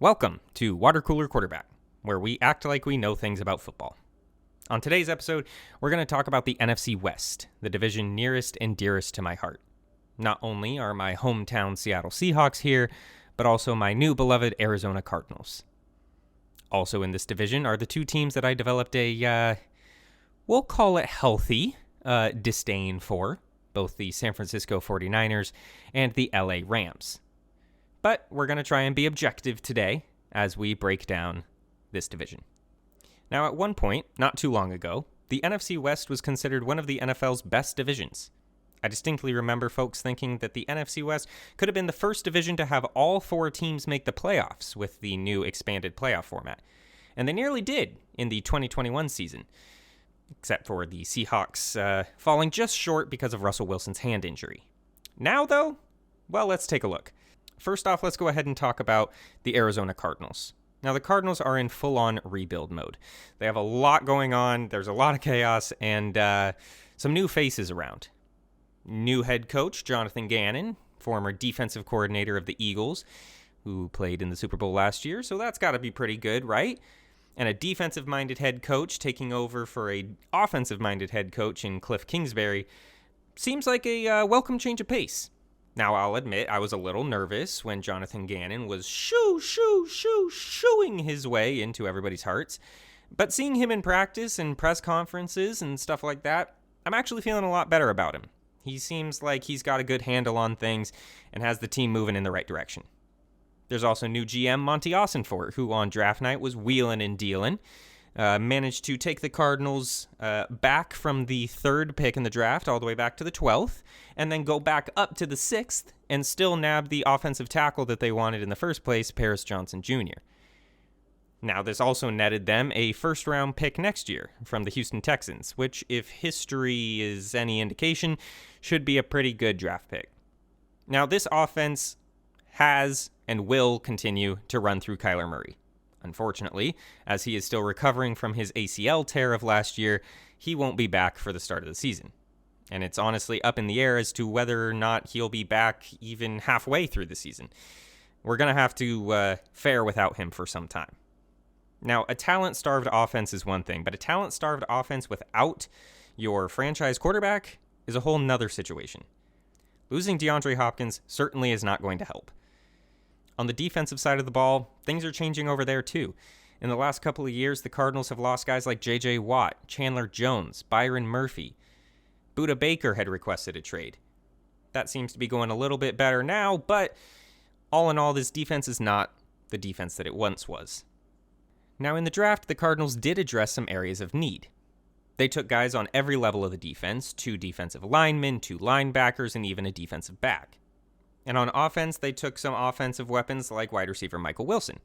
Welcome to Water Cooler Quarterback, where we act like we know things about football. On today's episode, we're going to talk about the NFC West, the division nearest and dearest to my heart. Not only are my hometown Seattle Seahawks here, but also my new beloved Arizona Cardinals. Also in this division are the two teams that I developed we'll call it healthy, disdain for, both the San Francisco 49ers and the LA Rams. But we're going to try and be objective today as we break down this division. Now, at one point, not too long ago, the NFC West was considered one of the NFL's best divisions. I distinctly remember folks thinking that the NFC West could have been the first division to have all four teams make the playoffs with the new expanded playoff format. And they nearly did in the 2021 season, except for the Seahawks falling just short because of Russell Wilson's hand injury. Now, though, well, let's take a look. First off, let's go ahead and talk about the Arizona Cardinals. Now, the Cardinals are in full-on rebuild mode. They have a lot going on, there's a lot of chaos, and some new faces around. New head coach, Jonathan Gannon, former defensive coordinator of the Eagles, who played in the Super Bowl last year, so that's got to be pretty good, right? And a defensive-minded head coach taking over for a offensive-minded head coach in Cliff Kingsbury seems like a welcome change of pace. Now, I'll admit I was a little nervous when Jonathan Gannon was shooing his way into everybody's hearts. But seeing him in practice and press conferences and stuff like that, I'm actually feeling a lot better about him. He seems like he's got a good handle on things and has the team moving in the right direction. There's also new GM Monty Ossenfort, who on draft night was wheeling and dealing. Managed to take the Cardinals back from the third pick in the draft all the way back to the 12th, and then go back up to the 6th and still nab the offensive tackle that they wanted in the first place, Paris Johnson Jr. Now, this also netted them a first-round pick next year from the Houston Texans, which, if history is any indication, should be a pretty good draft pick. Now, this offense has and will continue to run through Kyler Murray. Unfortunately, as he is still recovering from his ACL tear of last year, he won't be back for the start of the season. And it's honestly up in the air as to whether or not he'll be back even halfway through the season. We're going to have to fare without him for some time. Now, a talent-starved offense is one thing, but a talent-starved offense without your franchise quarterback is a whole nother situation. Losing DeAndre Hopkins certainly is not going to help. On the defensive side of the ball, things are changing over there too. In the last couple of years, the Cardinals have lost guys like J.J. Watt, Chandler Jones, Byron Murphy. Budda Baker had requested a trade. That seems to be going a little bit better now, but all in all, this defense is not the defense that it once was. Now, in the draft, the Cardinals did address some areas of need. They took guys on every level of the defense, 2 defensive linemen, 2 linebackers, and even a defensive back. And on offense, they took some offensive weapons like wide receiver Michael Wilson.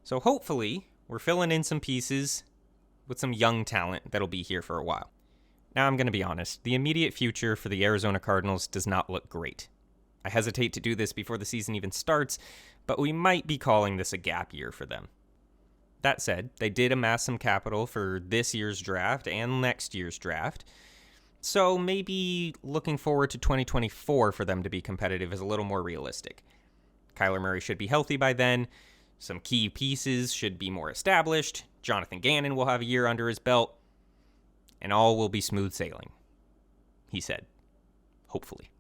So hopefully, we're filling in some pieces with some young talent that'll be here for a while. Now, I'm going to be honest. The immediate future for the Arizona Cardinals does not look great. I hesitate to do this before the season even starts, but we might be calling this a gap year for them. That said, they did amass some capital for this year's draft and next year's draft. So maybe looking forward to 2024 for them to be competitive is a little more realistic. Kyler Murray should be healthy by then. Some key pieces should be more established. Jonathan Gannon will have a year under his belt. And all will be smooth sailing, he said. Hopefully.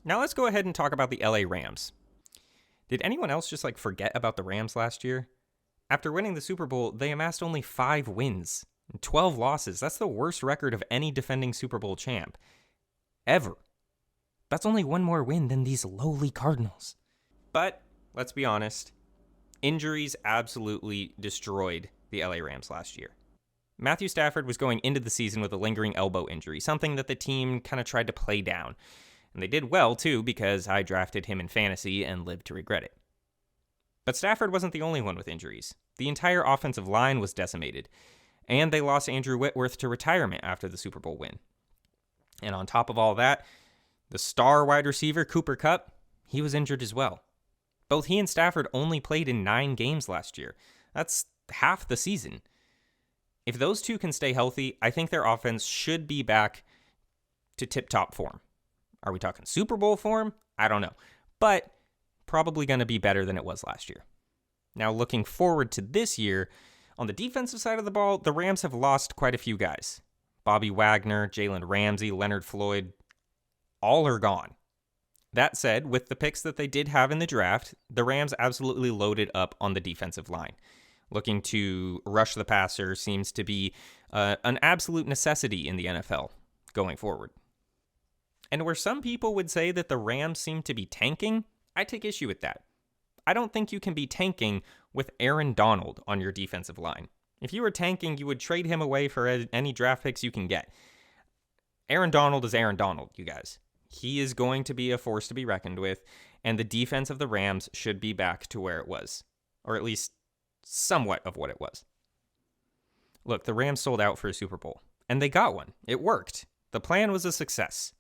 Now let's go ahead and talk about the LA Rams. Did anyone else just forget about the Rams last year? After winning the Super Bowl, they amassed only 5 wins. 12 losses. That's the worst record of any defending Super Bowl champ. Ever. That's only one more win than these lowly Cardinals. But, let's be honest, injuries absolutely destroyed the LA Rams last year. Matthew Stafford was going into the season with a lingering elbow injury, something that the team kind of tried to play down. And they did well, too, because I drafted him in fantasy and lived to regret it. But Stafford wasn't the only one with injuries. The entire offensive line was decimated. And they lost Andrew Whitworth to retirement after the Super Bowl win. And on top of all that, the star wide receiver, Cooper Kupp, he was injured as well. Both he and Stafford only played in 9 games last year. That's half the season. If those two can stay healthy, I think their offense should be back to tip-top form. Are we talking Super Bowl form? I don't know. But probably going to be better than it was last year. Now, looking forward to this year, on the defensive side of the ball, the Rams have lost quite a few guys. Bobby Wagner, Jalen Ramsey, Leonard Floyd, all are gone. That said, with the picks that they did have in the draft, the Rams absolutely loaded up on the defensive line. Looking to rush the passer seems to be an absolute necessity in the NFL going forward. And where some people would say that the Rams seem to be tanking, I take issue with that. I don't think you can be tanking with Aaron Donald on your defensive line. If you were tanking, you would trade him away for any draft picks you can get. Aaron Donald is Aaron Donald, you guys. He is going to be a force to be reckoned with, and the defense of the Rams should be back to where it was, or at least somewhat of what it was. Look, the Rams sold out for a Super Bowl, and they got one. It worked. The plan was a success.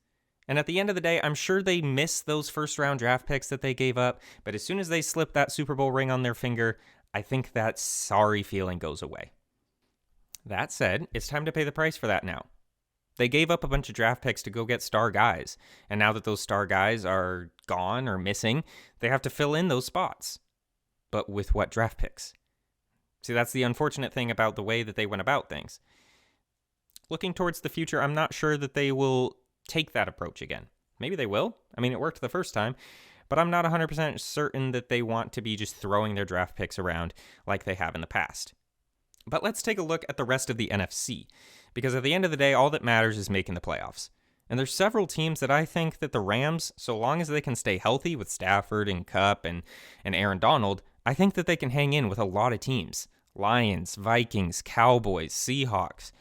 And at the end of the day, I'm sure they miss those first-round draft picks that they gave up, but as soon as they slip that Super Bowl ring on their finger, I think that sorry feeling goes away. That said, it's time to pay the price for that now. They gave up a bunch of draft picks to go get star guys, and now that those star guys are gone or missing, they have to fill in those spots. But with what draft picks? See, that's the unfortunate thing about the way that they went about things. Looking towards the future, I'm not sure that they will take that approach again. Maybe they will. I mean, it worked the first time, but I'm not 100% certain that they want to be just throwing their draft picks around like they have in the past. But let's take a look at the rest of the NFC, because at the end of the day, all that matters is making the playoffs. And there's several teams that I think that the Rams, so long as they can stay healthy with Stafford and Kupp and Aaron Donald, I think that they can hang in with a lot of teams. Lions, Vikings, Cowboys, Seahawks,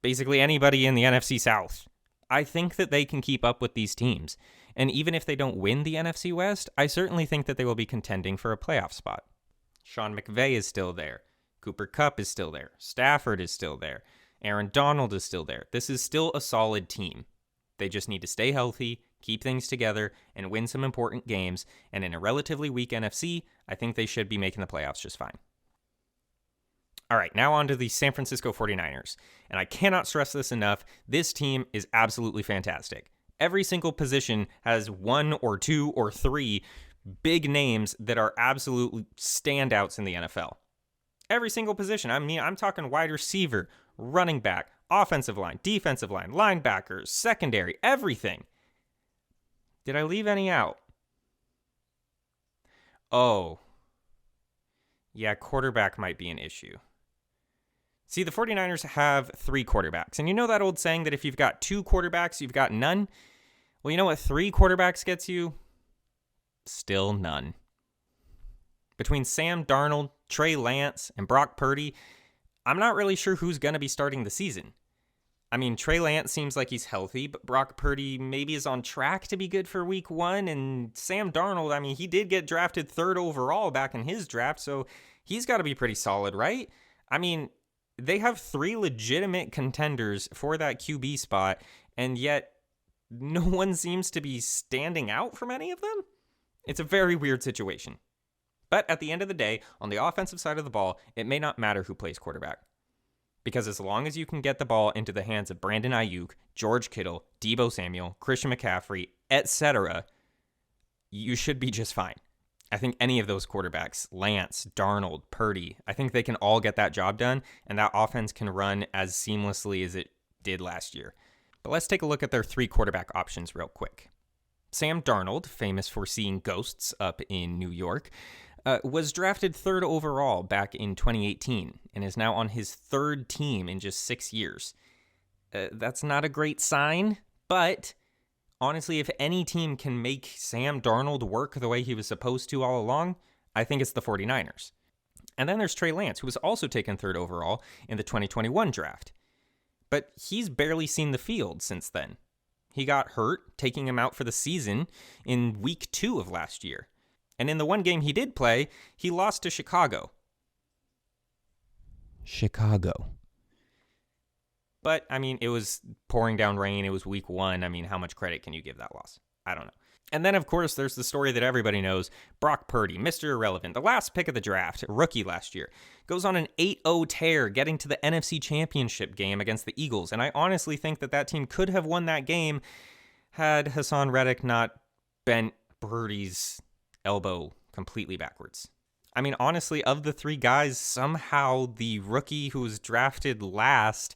basically anybody in the NFC South. I think that they can keep up with these teams. And even if they don't win the NFC West, I certainly think that they will be contending for a playoff spot. Sean McVay is still there. Cooper Kupp is still there. Stafford is still there. Aaron Donald is still there. This is still a solid team. They just need to stay healthy, keep things together, and win some important games. And in a relatively weak NFC, I think they should be making the playoffs just fine. All right, now on to the San Francisco 49ers. And I cannot stress this enough. This team is absolutely fantastic. Every single position has one or two or three big names that are absolute standouts in the NFL. Every single position. I mean, I'm talking wide receiver, running back, offensive line, defensive line, linebackers, secondary, everything. Did I leave any out? Oh. Yeah, quarterback might be an issue. See, the 49ers have 3 quarterbacks. And you know that old saying that if you've got 2 quarterbacks, you've got none? Well, you know what 3 quarterbacks gets you? Still none. Between Sam Darnold, Trey Lance, and Brock Purdy, I'm not really sure who's going to be starting the season. I mean, Trey Lance seems like he's healthy, but Brock Purdy maybe is on track to be good for week 1. And Sam Darnold, I mean, he did get drafted 3rd overall back in his draft, so he's got to be pretty solid, right? I mean, they have 3 legitimate contenders for that QB spot, and yet no one seems to be standing out from any of them. It's a very weird situation. But at the end of the day, on the offensive side of the ball, it may not matter who plays quarterback. Because as long as you can get the ball into the hands of Brandon Ayuk, George Kittle, Deebo Samuel, Christian McCaffrey, etc., you should be just fine. I think any of those quarterbacks, Lance, Darnold, Purdy, I think they can all get that job done, and that offense can run as seamlessly as it did last year. But let's take a look at their 3 quarterback options real quick. Sam Darnold, famous for seeing ghosts up in New York, was drafted 3rd overall back in 2018 and is now on his 3rd team in just 6 years. That's not a great sign, but honestly, if any team can make Sam Darnold work the way he was supposed to all along, I think it's the 49ers. And then there's Trey Lance, who was also taken 3rd overall in the 2021 draft. But he's barely seen the field since then. He got hurt, taking him out for the season in week 2 of last year. And in the one game he did play, he lost to Chicago. But, I mean, it was pouring down rain. It was week 1. I mean, how much credit can you give that loss? I don't know. And then, of course, there's the story that everybody knows. Brock Purdy, Mr. Irrelevant, the last pick of the draft, rookie last year, goes on an 8-0 tear, getting to the NFC Championship game against the Eagles. And I honestly think that that team could have won that game had Hassan Reddick not bent Purdy's elbow completely backwards. I mean, honestly, of the three guys, somehow the rookie who was drafted last,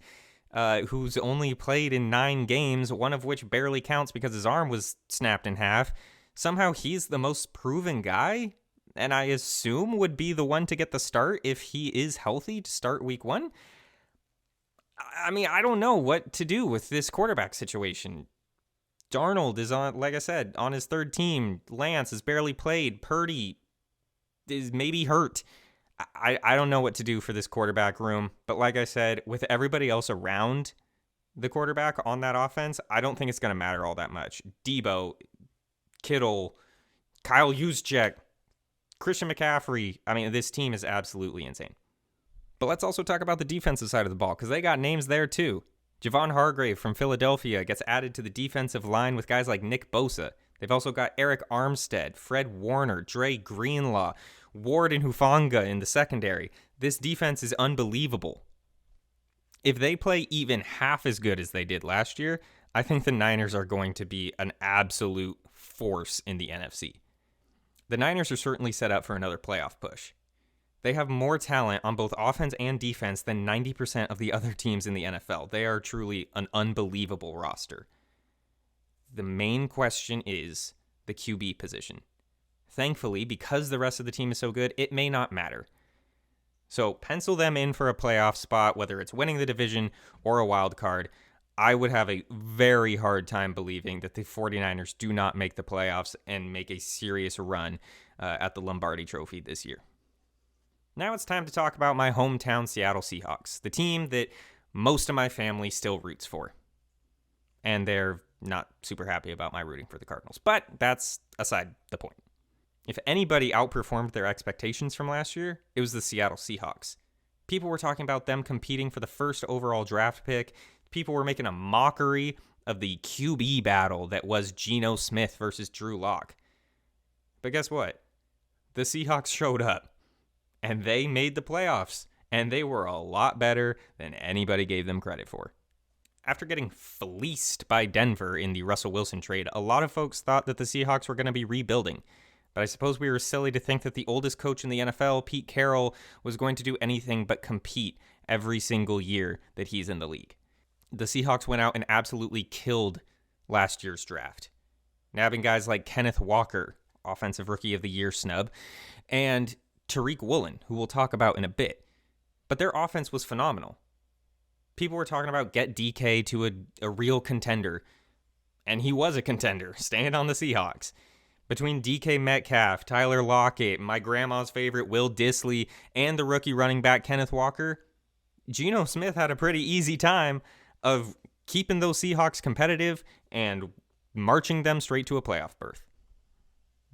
who's only played in 9 games, one of which barely counts because his arm was snapped in half, somehow he's the most proven guy, and I assume would be the one to get the start if he is healthy to start week 1. I mean, I don't know what to do with this quarterback situation. Darnold is on, like I said, on his 3rd team. Lance has barely played. Purdy is maybe hurt. I don't know what to do for this quarterback room. But like I said, with everybody else around the quarterback on that offense, I don't think it's going to matter all that much. Debo, Kittle, Kyle Juszczyk, Christian McCaffrey. I mean, this team is absolutely insane. But let's also talk about the defensive side of the ball, because they got names there too. Javon Hargrave from Philadelphia gets added to the defensive line with guys like Nick Bosa. They've also got Eric Armstead, Fred Warner, Dre Greenlaw, Ward and Hufanga in the secondary. This defense is unbelievable. If they play even half as good as they did last year, I think the Niners are going to be an absolute force in the NFC. The Niners are certainly set up for another playoff push. They have more talent on both offense and defense than 90% of the other teams in the NFL. They are truly an unbelievable roster. The main question is the QB position. Thankfully, because the rest of the team is so good, it may not matter. So pencil them in for a playoff spot, whether it's winning the division or a wild card. I would have a very hard time believing that the 49ers do not make the playoffs and make a serious run at the Lombardi Trophy this year. Now it's time to talk about my hometown Seattle Seahawks, the team that most of my family still roots for. And they're not super happy about my rooting for the Cardinals, but that's aside the point. If anybody outperformed their expectations from last year, it was the Seattle Seahawks. People were talking about them competing for the first overall draft pick. People were making a mockery of the QB battle that was Geno Smith versus Drew Lock. But guess what? The Seahawks showed up. And they made the playoffs, and they were a lot better than anybody gave them credit for. After getting fleeced by Denver in the Russell Wilson trade, a lot of folks thought that the Seahawks were going to be rebuilding. But I suppose we were silly to think that the oldest coach in the NFL, Pete Carroll, was going to do anything but compete every single year that he's in the league. The Seahawks went out and absolutely killed last year's draft, nabbing guys like Kenneth Walker, Offensive Rookie of the Year snub, and Tariq Woolen, who we'll talk about in a bit. But their offense was phenomenal. People were talking about get DK to a real contender, and he was a contender, staying on the Seahawks. Between DK Metcalf, Tyler Lockett, my grandma's favorite Will Dissly, and the rookie running back Kenneth Walker, Geno Smith had a pretty easy time of keeping those Seahawks competitive and marching them straight to a playoff berth.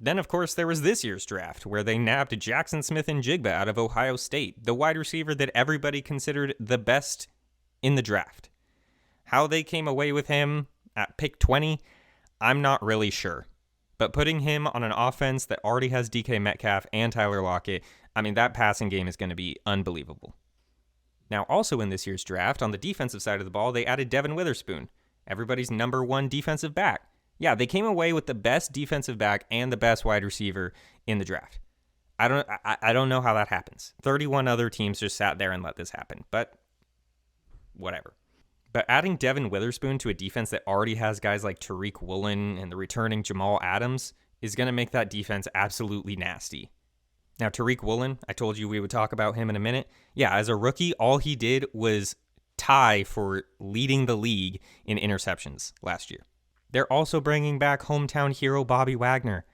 Then, of course, there was this year's draft, where they nabbed Jackson Smith-Njigba out of Ohio State, the wide receiver that everybody considered the best in the draft. How they came away with him at pick 20, I'm not really sure. But putting him on an offense that already has DK Metcalf and Tyler Lockett, I mean, that passing game is going to be unbelievable. Now, also in this year's draft, on the defensive side of the ball, they added Devin Witherspoon, everybody's number 1 defensive back. Yeah, they came away with the best defensive back and the best wide receiver in the draft. I don't know how that happens. 31 other teams just sat there and let this happen, but whatever. But adding Devin Witherspoon to a defense that already has guys like Tariq Woolen and the returning Jamal Adams is going to make that defense absolutely nasty. Now, Tariq Woolen, I told you we would talk about him in a minute. Yeah, as a rookie, all he did was tie for leading the league in interceptions last year. They're also bringing back hometown hero Bobby Wagner.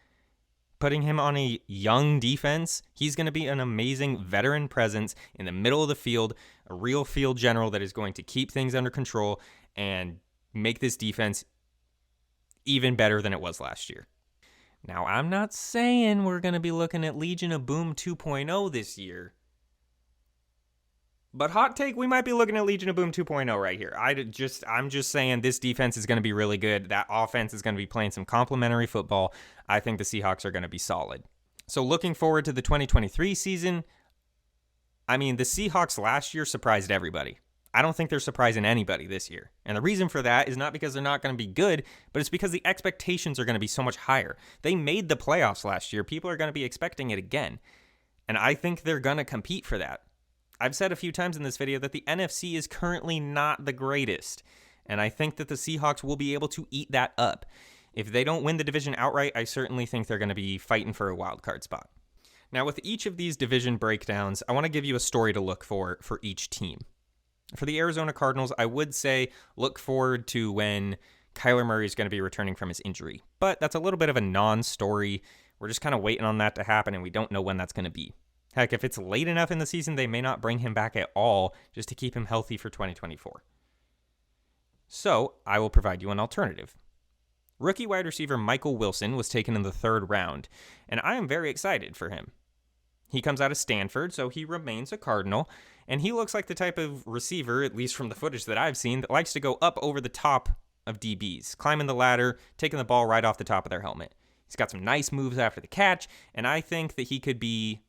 Putting him on a young defense, he's going to be an amazing veteran presence in the middle of the field, a real field general that is going to keep things under control and make this defense even better than it was last year. Now, I'm not saying we're going to be looking at Legion of Boom 2.0 this year. But hot take, we might be looking at Legion of Boom 2.0 right here. I'm just saying this defense is going to be really good. That offense is going to be playing some complementary football. I think the Seahawks are going to be solid. So looking forward to the 2023 season, I mean, the Seahawks last year surprised everybody. I don't think they're surprising anybody this year. And the reason for that is not because they're not going to be good, but it's because the expectations are going to be so much higher. They made the playoffs last year. People are going to be expecting it again. And I think they're going to compete for that. I've said a few times in this video that the NFC is currently not the greatest. And I think that the Seahawks will be able to eat that up. If they don't win the division outright, I certainly think they're going to be fighting for a wild card spot. Now, with each of these division breakdowns, I want to give you a story to look for each team. For the Arizona Cardinals, I would say look forward to when Kyler Murray is going to be returning from his injury. But that's a little bit of a non-story. We're just kind of waiting on that to happen, and we don't know when that's going to be. Heck, if it's late enough in the season, they may not bring him back at all just to keep him healthy for 2024. So, I will provide you an alternative. Rookie wide receiver Michael Wilson was taken in the 3rd round, and I am very excited for him. He comes out of Stanford, so he remains a Cardinal, and he looks like the type of receiver, at least from the footage that I've seen, that likes to go up over the top of DBs, climbing the ladder, taking the ball right off the top of their helmet. He's got some nice moves after the catch, and I think that he could be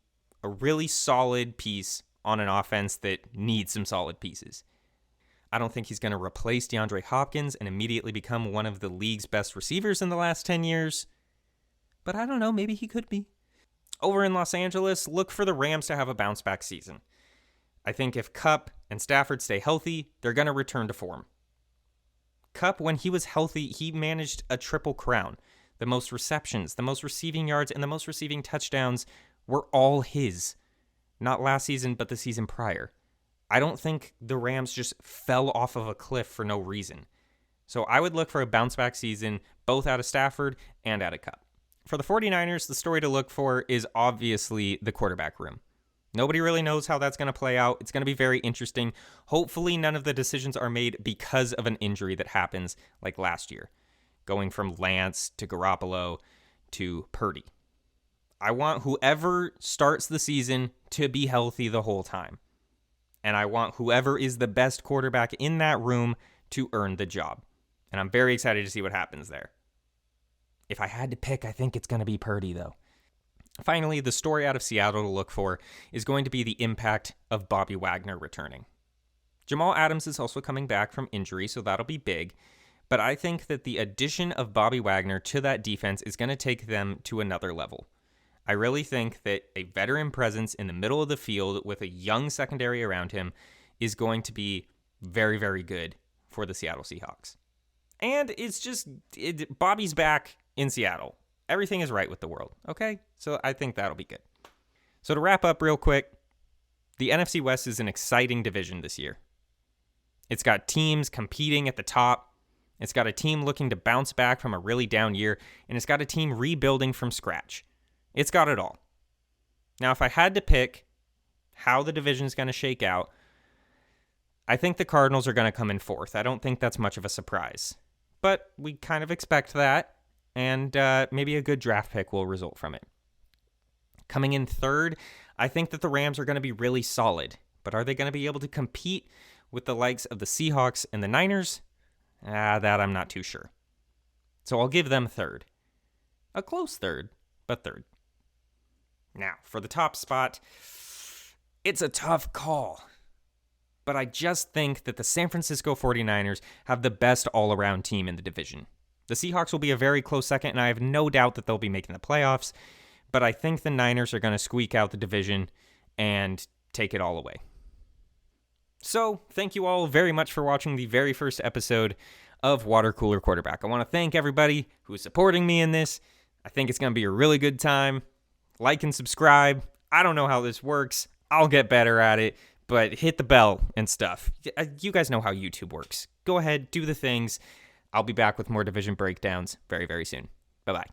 a really solid piece on an offense that needs some solid pieces. I don't think he's going to replace DeAndre Hopkins and immediately become one of the league's best receivers in the last 10 years. But I don't know, maybe he could be. Over in Los Angeles, look for the Rams to have a bounce-back season. I think if Kupp and Stafford stay healthy, they're going to return to form. Kupp, when he was healthy, he managed a triple crown. The most receptions, the most receiving yards, and the most receiving touchdowns were all his. Not last season, but the season prior. I don't think the Rams just fell off of a cliff for no reason. So I would look for a bounce-back season, both out of Stafford and out of Kupp. For the 49ers, the story to look for is obviously the quarterback room. Nobody really knows how that's going to play out. It's going to be very interesting. Hopefully none of the decisions are made because of an injury that happens like last year, going from Lance to Garoppolo to Purdy. I want whoever starts the season to be healthy the whole time. And I want whoever is the best quarterback in that room to earn the job. And I'm very excited to see what happens there. If I had to pick, I think it's going to be Purdy, though. Finally, the story out of Seattle to look for is going to be the impact of Bobby Wagner returning. Jamal Adams is also coming back from injury, so that'll be big. But I think that the addition of Bobby Wagner to that defense is going to take them to another level. I really think that a veteran presence in the middle of the field with a young secondary around him is going to be very, very good for the Seattle Seahawks. And Bobby's back in Seattle. Everything is right with the world, okay? So I think that'll be good. So to wrap up real quick, the NFC West is an exciting division this year. It's got teams competing at the top. It's got a team looking to bounce back from a really down year, and it's got a team rebuilding from scratch. It's got it all. Now, if I had to pick how the division is going to shake out, I think the Cardinals are going to come in 4th. I don't think that's much of a surprise. But we kind of expect that, and maybe a good draft pick will result from it. Coming in 3rd, I think that the Rams are going to be really solid. But are they going to be able to compete with the likes of the Seahawks and the Niners? That I'm not too sure. So I'll give them 3rd. A close 3rd, but 3rd. Now, for the top spot, it's a tough call. But I just think that the San Francisco 49ers have the best all-around team in the division. The Seahawks will be a very close second, and I have no doubt that they'll be making the playoffs. But I think the Niners are going to squeak out the division and take it all away. So, thank you all very much for watching the very first episode of Water Cooler Quarterback. I want to thank everybody who is supporting me in this. I think it's going to be a really good time. Like and subscribe. I don't know how this works. I'll get better at it, but hit the bell and stuff. You guys know how YouTube works. Go ahead, do the things. I'll be back with more division breakdowns very, very soon. Bye-bye.